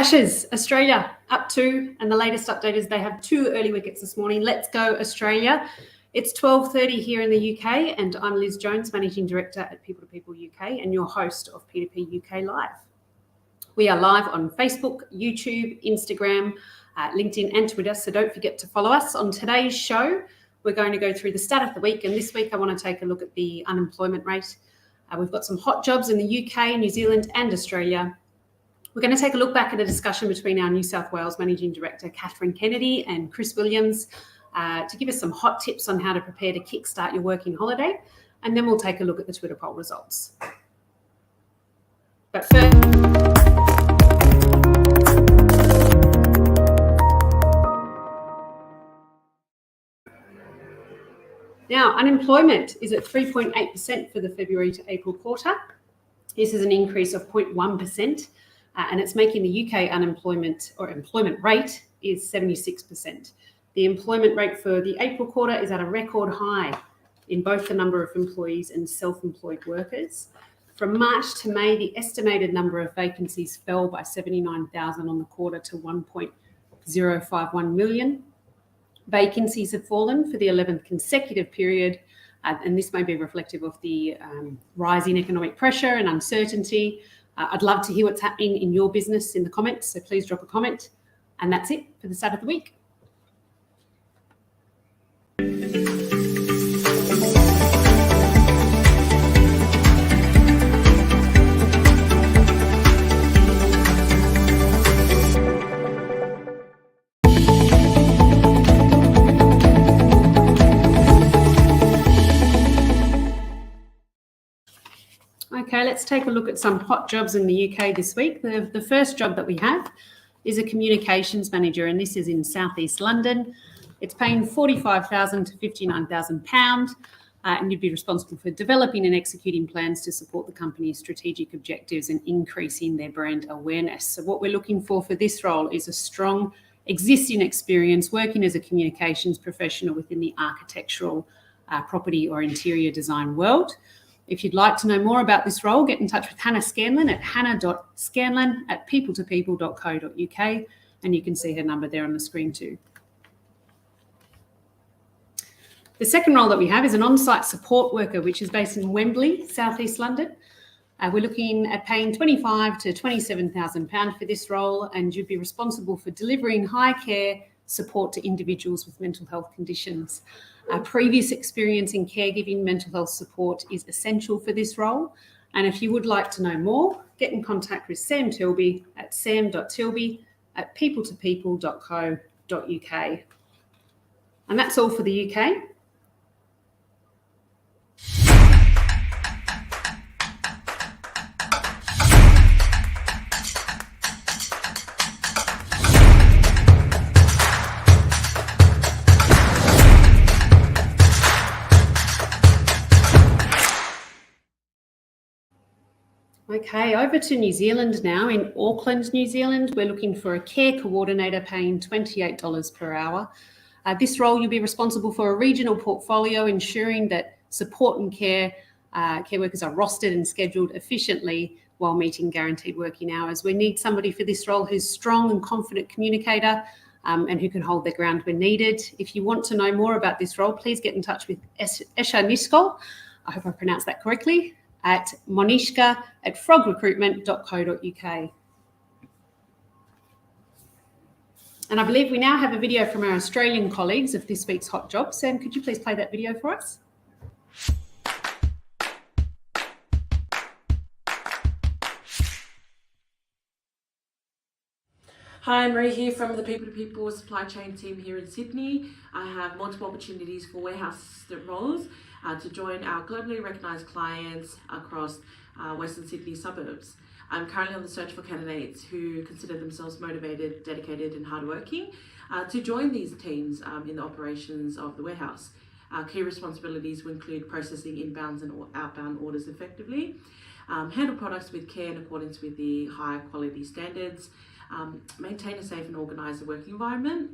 Ashes, Australia up 2, and the latest update is they have 2 early wickets this morning. Let's go Australia. It's 12:30 here in the UK, and I'm Liz Jones, Managing Director at People2People UK and your host of P2P UK Live. We are live on Facebook, YouTube, Instagram, LinkedIn and Twitter, so don't forget to follow us. On today's show, we're going to go through the stat of the week, and this week I want to take a look at the unemployment rate. We've got some hot jobs in the UK, New Zealand and Australia. We're going to take a look back at a discussion between our New South Wales Managing Director, Catherine Kennedy, and Chris Williams to give us some hot tips on how to prepare to kickstart your working holiday. And then we'll take a look at the Twitter poll results. But first, now, unemployment is at 3.8% for the February to April quarter. This is an increase of 0.1%, and it's making the UK unemployment or employment rate is 76%. The employment rate for the April quarter is at a record high in both the number of employees and self-employed workers. From March to May, the estimated number of vacancies fell by 79,000 on the quarter to 1.051 million. Vacancies have fallen for the 11th consecutive period, and this may be reflective of the rising economic pressure and uncertainty. I'd love to hear what's happening in your business in the comments, so please drop a comment. And that's it for the stat of the week. Okay, let's take a look at some hot jobs in the UK this week. The first job that we have is a communications manager, and this is in southeast London. It's paying £45,000 to £59,000, and you'd be responsible for developing and executing plans to support the company's strategic objectives and increasing their brand awareness. So what we're looking for this role is a strong existing experience working as a communications professional within the architectural, property or interior design world. If you'd like to know more about this role, get in touch with Hannah Scanlon at hannah.scanlon@people2people.co.uk, and you can see her number there on the screen too. The second role that we have is an on-site support worker, which is based in Wembley, southeast London. We're looking at paying £25,000 to £27,000 for this role, and you'd be responsible for delivering high care support to individuals with mental health conditions. Previous experience in caregiving mental health support is essential for this role. And if you would like to know more, get in contact with Sam Tilby at sam.tilby@people2people.co.uk. And that's all for the UK. Okay, over to New Zealand now. In Auckland, New Zealand, we're looking for a care coordinator paying $28 per hour. This role, you'll be responsible for a regional portfolio, ensuring that support and care workers are rostered and scheduled efficiently while meeting guaranteed working hours. We need somebody for this role who's strong and confident communicator and who can hold their ground when needed. If you want to know more about this role, please get in touch with 𝐤𝐻𝐻𝐻, I hope I pronounced that correctly, at monishka@frogrecruitment.co.uk. And I believe we now have a video from our Australian colleagues of this week's hot job. Sam, could you please play that video for us? Hi, I'm Marie here from the People2People supply chain team here in Sydney. I have multiple opportunities for warehouse assistant roles to join our globally recognised clients across Western Sydney suburbs. I'm currently on the search for candidates who consider themselves motivated, dedicated and hardworking to join these teams in the operations of the warehouse. Key responsibilities will include processing inbounds and outbound orders effectively, handle products with care in accordance with the high quality standards, maintain a safe and organised working environment,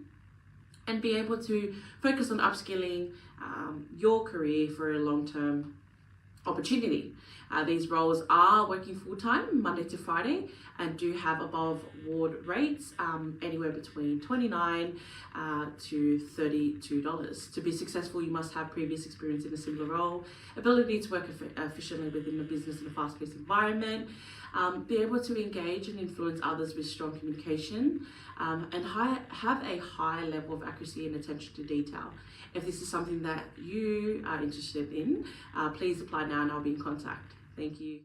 and be able to focus on upskilling your career for a long-term opportunity. These roles are working full-time, Monday to Friday, and do have above award rates, anywhere between $29 to $32. To be successful, you must have previous experience in a similar role, ability to work efficiently within the business in a fast-paced environment, be able to engage and influence others with strong communication, and have a high level of accuracy and attention to detail. If this is something that you are interested in, please apply now and I'll be in contact. Thank you.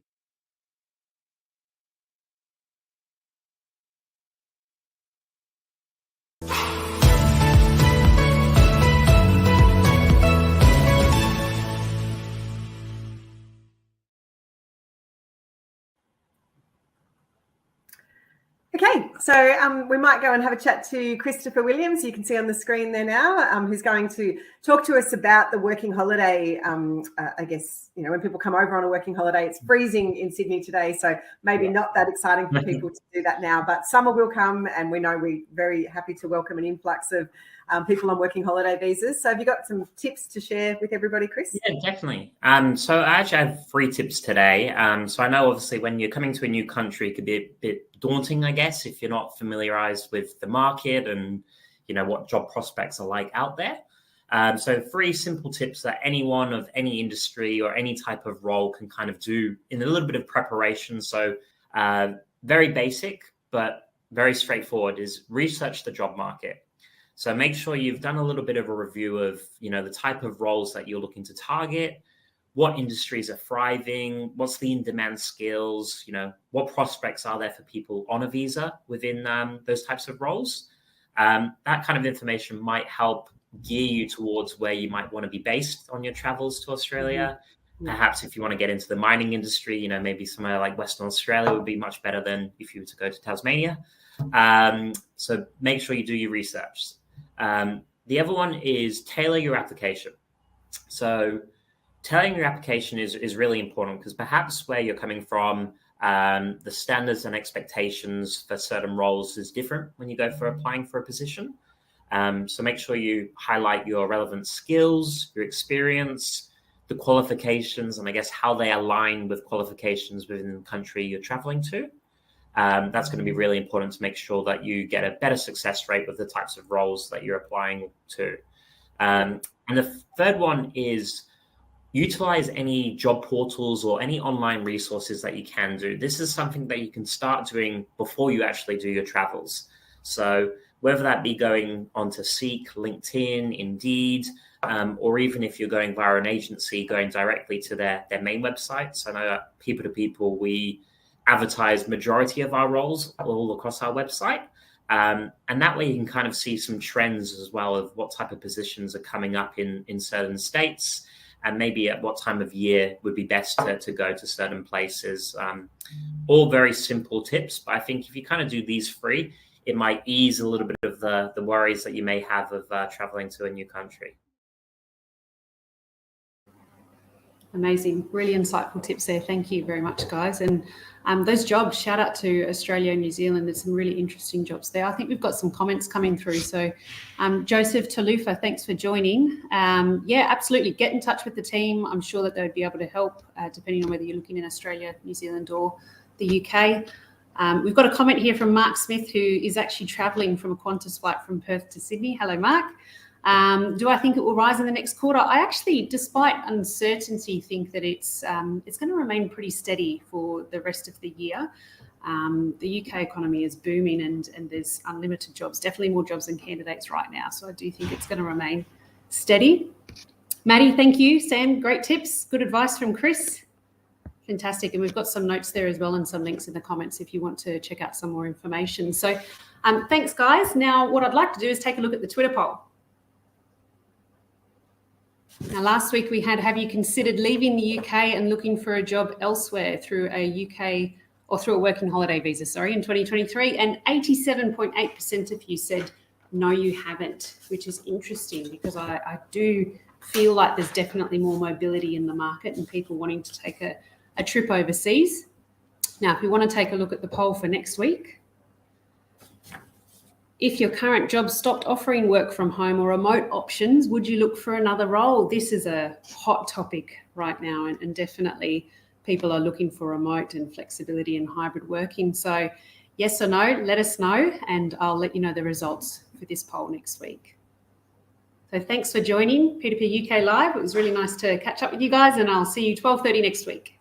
Okay, so we might go and have a chat to Christopher Williams. You can see on the screen there now, who's going to talk to us about the working holiday. I guess, you know, when people come over on a working holiday, it's freezing in Sydney today, so maybe not that exciting for people to do that now, but summer will come, and we know we're very happy to welcome an influx of people on working holiday visas. So have you got some tips to share with everybody, Chris? Yeah, definitely. So I actually have 3 tips today. So I know obviously when you're coming to a new country, it could be a bit daunting, I guess, if you're not familiarized with the market and, you know, what job prospects are like out there. So 3 simple tips that anyone of any industry or any type of role can kind of do in a little bit of preparation. So very basic, but very straightforward is research the job market. So make sure you've done a little bit of a review of, you know, the type of roles that you're looking to target, what industries are thriving, what's the in-demand skills, you know, what prospects are there for people on a visa within those types of roles. That kind of information might help gear you towards where you might want to be based on your travels to Australia. Mm-hmm. Perhaps if you want to get into the mining industry, you know, maybe somewhere like Western Australia would be much better than if you were to go to Tasmania. So make sure you do your research. The other one is tailor your application. So tailoring your application is really important because perhaps where you're coming from, the standards and expectations for certain roles is different when you go for applying for a position. So make sure you highlight your relevant skills, your experience, the qualifications, and I guess how they align with qualifications within the country you're traveling to. That's going to be really important to make sure that you get a better success rate with the types of roles that you're applying to. And the third one is utilize any job portals or any online resources that you can do. This is something that you can start doing before you actually do your travels. So whether that be going onto Seek, LinkedIn, Indeed, or even if you're going via an agency, going directly to their main website. So I know that People to People, we advertise majority of our roles all across our website. And that way you can kind of see some trends as well of what type of positions are coming up in certain states, and maybe at what time of year would be best to go to certain places. All very simple tips, but I think if you kind of do these 3, it might ease a little bit of the worries that you may have of traveling to a new country. Amazing, really insightful tips there. Thank you very much, guys. And those jobs, shout out to Australia and New Zealand. There's some really interesting jobs there. I think we've got some comments coming through. So Joseph Talufa, thanks for joining. Yeah, absolutely. Get in touch with the team. I'm sure that they would be able to help, depending on whether you're looking in Australia, New Zealand, or the UK. We've got a comment here from Mark Smith, who is actually travelling from a Qantas flight from Perth to Sydney. Hello, Mark. Do I think it will rise in the next quarter? I actually, despite uncertainty, think that it's going to remain pretty steady for the rest of the year. The UK economy is booming and there's unlimited jobs, definitely more jobs than candidates right now. So I do think it's going to remain steady. Maddie, thank you. Sam, great tips. Good advice from Chris. Fantastic. And we've got some notes there as well and some links in the comments if you want to check out some more information. So thanks, guys. Now, what I'd like to do is take a look at the Twitter poll. Now, last week we had, have you considered leaving the UK and looking for a job elsewhere through a UK or through a working holiday visa, in 2023? And 87.8% of you said, no, you haven't, which is interesting because I do feel like there's definitely more mobility in the market and people wanting to take a trip overseas. Now, if we want to take a look at the poll for next week, if your current job stopped offering work from home or remote options, would you look for another role? This is a hot topic right now and definitely people are looking for remote and flexibility and hybrid working. So yes or no, let us know, and I'll let you know the results for this poll next week. So thanks for joining P2P UK Live. It was really nice to catch up with you guys, and I'll see you 12:30 next week.